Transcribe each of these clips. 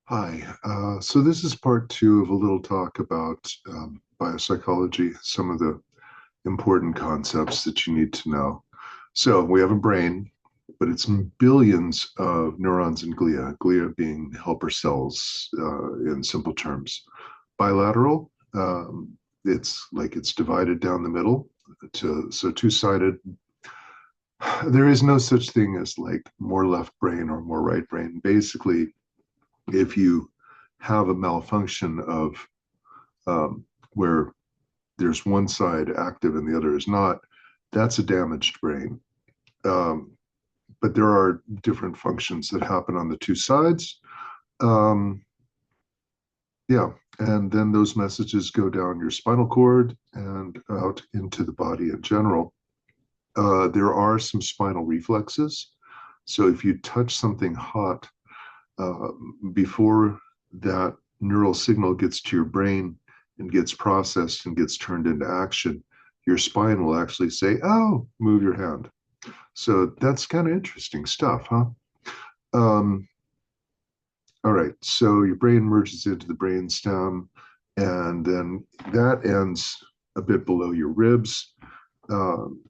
Hi. So this is part two of a little talk about biopsychology, some of the important concepts that you need to know. So we have a brain, but it's billions of neurons and glia being helper cells in simple terms. Bilateral, it's like it's divided down the middle so two-sided. There is no such thing as like more left brain or more right brain. Basically, if you have a malfunction of where there's one side active and the other is not, that's a damaged brain. Um, but there are different functions that happen on the two sides. Um, yeah, and then those messages go down your spinal cord and out into the body in general. There are some spinal reflexes. So if you touch something hot uh, before that neural signal gets to your brain and gets processed and gets turned into action, your spine will actually say, "Oh, move your hand." So that's kind of interesting stuff, huh? Um, all right. So your brain merges into the brain stem, and then that ends a bit below your ribs. Um,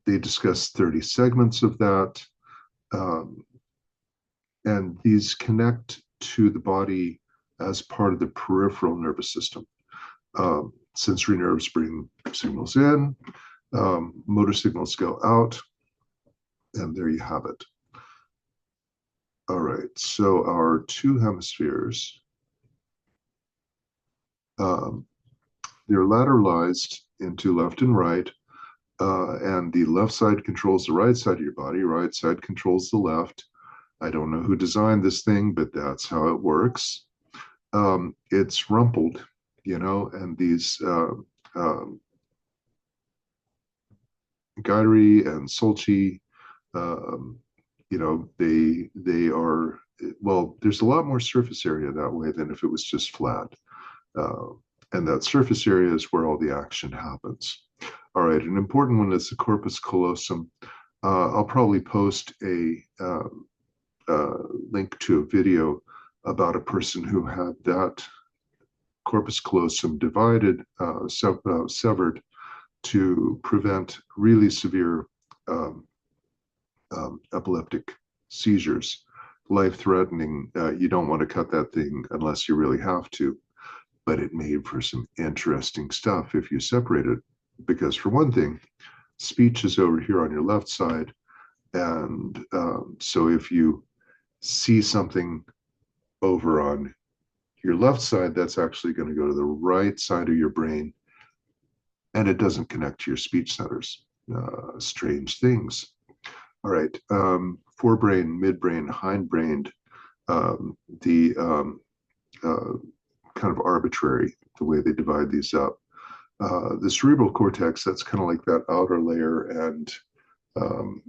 they discuss 30 segments of that. Um, and these connect to the body as part of the peripheral nervous system. Sensory nerves bring signals in, motor signals go out, and there you have it. All right, so our two hemispheres, um, they're lateralized into left and right, and the left side controls the right side of your body, right side controls the left. I don't know who designed this thing, but that's how it works. It's rumpled, and these um, Gyri and Solchi, um, they are, well, there's a lot more surface area that way than if it was just flat. Uh, and that surface area is where all the action happens. All right, an important one is the corpus callosum. I'll probably post a uh, link to a video about a person who had that corpus callosum divided, severed to prevent really severe um, epileptic seizures, life threatening. You don't want to cut that thing unless you really have to, but it made for some interesting stuff if you separate it. Because, for one thing, speech is over here on your left side. And so if you see something over on your left side, that's actually going to go to the right side of your brain, and it doesn't connect to your speech centers. Strange things. All right. Forebrain, midbrain, hindbrain, the uh, kind of arbitrary, the way they divide these up. The cerebral cortex, that's kind of like that outer layer, and um,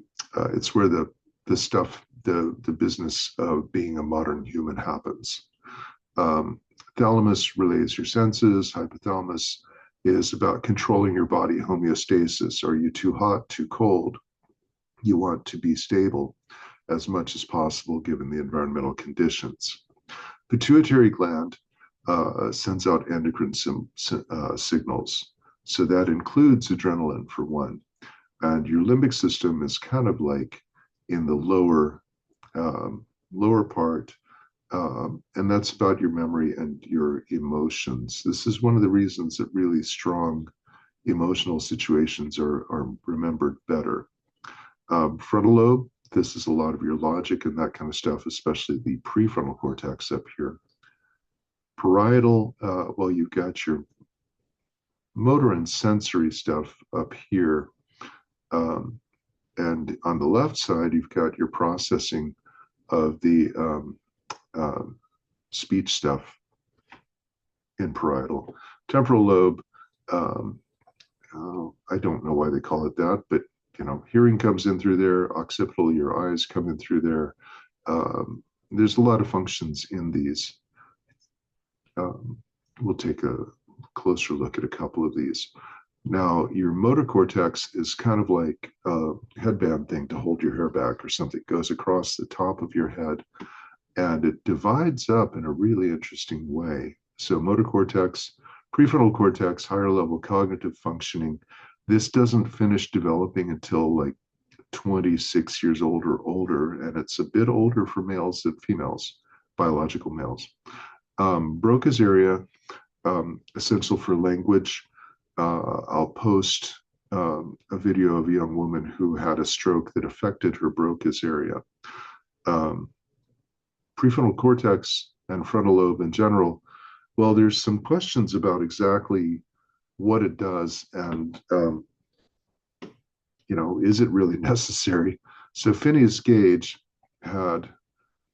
it's where the stuff, the business of being a modern human happens. Um, Thalamus relays your senses. Hypothalamus is about controlling your body homeostasis. Are you too hot, too cold? You want to be stable as much as possible given the environmental conditions. Pituitary gland sends out endocrine signals. So that includes adrenaline for one. And your limbic system is kind of like in the lower part, and that's about your memory and your emotions. This is one of the reasons that really strong emotional situations are remembered better. Frontal lobe, this is a lot of your logic and that kind of stuff, especially the prefrontal cortex up here. Parietal, well, you've got your motor and sensory stuff up here. Um, and on the left side, you've got your processing of the uh, speech stuff in parietal. Temporal lobe, um, I don't know why they call it that, but hearing comes in through there. Occipital, your eyes come in through there. There's a lot of functions in these. We'll take a closer look at a couple of these. Now, your motor cortex is kind of like a headband thing to hold your hair back or something. It goes across the top of your head. and it divides up in a really interesting way. So motor cortex, prefrontal cortex, higher level cognitive functioning. This doesn't finish developing until like 26 years old or older, and it's a bit older for males than females, biological males. Broca's area, essential for language. I'll post a video of a young woman who had a stroke that affected her Broca's area. Um, Prefrontal cortex and frontal lobe in general, well, there's some questions about exactly what it does and, is it really necessary? So Phineas Gage had,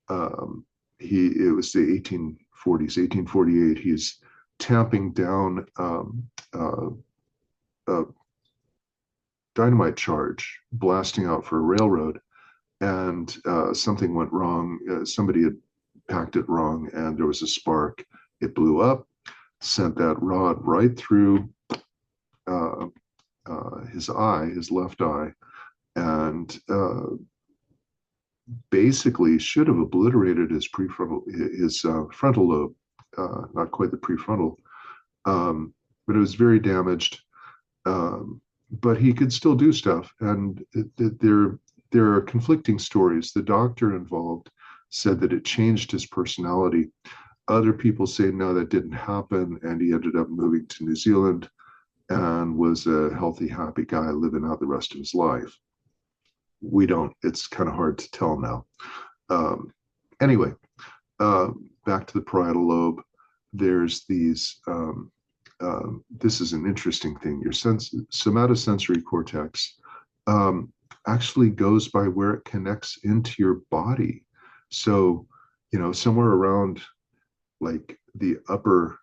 it was the 1840s, 1848, he's tamping down a dynamite charge, blasting out for a railroad, and something went wrong. Somebody had packed it wrong, and there was a spark. It blew up, sent that rod right through his eye, his left eye, and basically should have obliterated his frontal lobe, not quite the prefrontal, but it was very damaged. But he could still do stuff, and there are conflicting stories. The doctor involved said that it changed his personality. Other people say no, that didn't happen, and he ended up moving to New Zealand and was a healthy, happy guy living out the rest of his life. We don't, it's kind of hard to tell now. Anyway, back to the parietal lobe. There's these, this is an interesting thing. Your somatosensory cortex actually goes by where it connects into your body. So, somewhere around like the upper,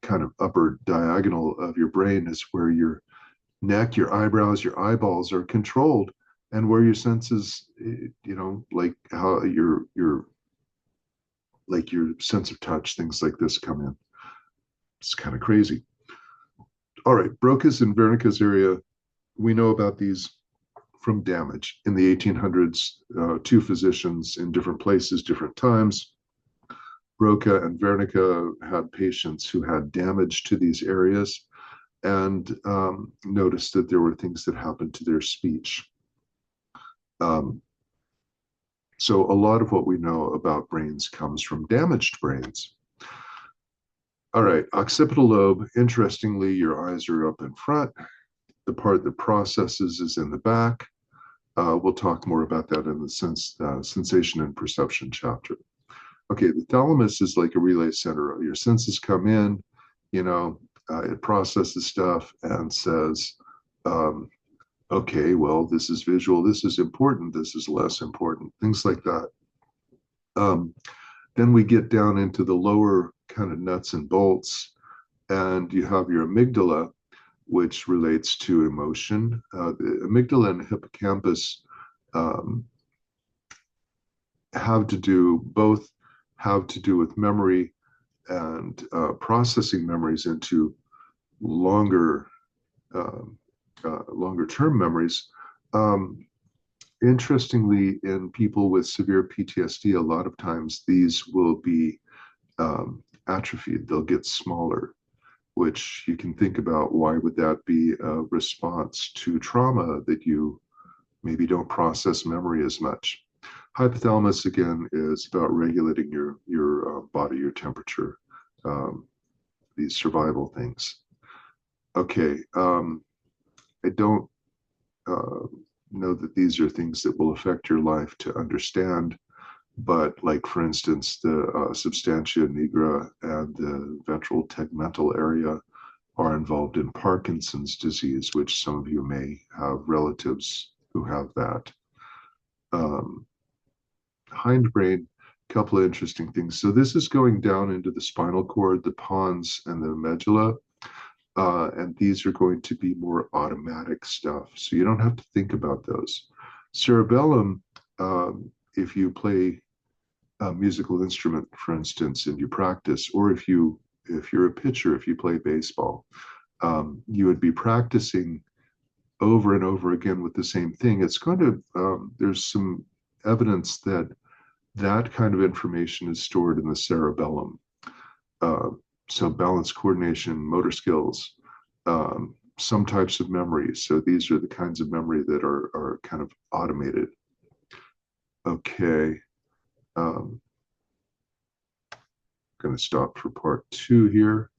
kind of upper diagonal of your brain is where your neck, your eyebrows, your eyeballs are controlled, and where your senses, like how your like your sense of touch, things like this come in. It's kind of crazy. All right, Broca's and Wernicke's area, we know about these from damage. In the 1800s, two physicians in different places, different times, Broca and Wernicke had patients who had damage to these areas and noticed that there were things that happened to their speech. So a lot of what we know about brains comes from damaged brains. All right, occipital lobe, interestingly, your eyes are up in front. The part that processes is in the back. We'll talk more about that in the sensation and perception chapter. Okay, the thalamus is like a relay center. Your senses come in, it processes stuff and says, okay, well, this is visual, this is important, this is less important, things like that. Then we get down into the lower kind of nuts and bolts, and you have your amygdala, which relates to emotion. The amygdala and hippocampus both have to do with memory and processing memories into longer term memories. Interestingly, in people with severe PTSD, a lot of times these will be atrophied. They'll get smaller, which you can think about, why would that be a response to trauma, that you maybe don't process memory as much. Hypothalamus, again, is about regulating your body, your temperature, these survival things. Okay, I don't know that these are things that will affect your life to understand, but like, for instance, the substantia nigra and the ventral tegmental area are involved in Parkinson's disease, which some of you may have relatives who have that. Hindbrain, a couple of interesting things. So this is going down into the spinal cord, the pons and the medulla, and these are going to be more automatic stuff. So you don't have to think about those. Cerebellum, if you play a musical instrument, for instance, and you practice, or if you're a pitcher, if you play baseball, you would be practicing over and over again with the same thing, it's going to, there's some evidence that that kind of information is stored in the cerebellum. Uh, so balance, coordination, motor skills, some types of memory. So these are the kinds of memory that are kind of automated. Okay. I'm going to stop for part 2 here.